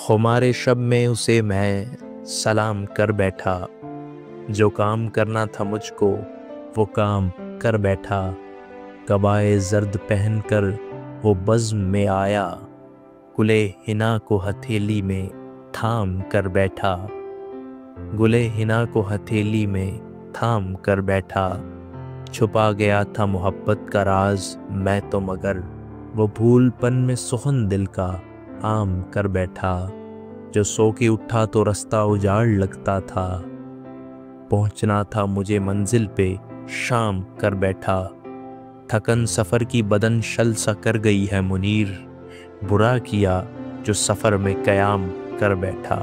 खुमारे शब में उसे मैं सलाम कर बैठा, जो काम करना था मुझको वो काम कर बैठा। कबाए जर्द पहनकर वो बज़्म में आया, गुले हिना को हथेली में थाम कर बैठा। गुले हिना को हथेली में थाम कर बैठा। छुपा गया था मोहब्बत का राज मैं तो मगर, वो भूलपन में सुखन दिल का आम कर बैठा। जो सो के उठा तो रास्ता उजाड़ लगता था, पहुंचना था मुझे मंजिल पे शाम कर बैठा। थकन सफ़र की बदन शल सा कर गई है मुनीर, बुरा किया जो सफ़र में क़याम कर बैठा।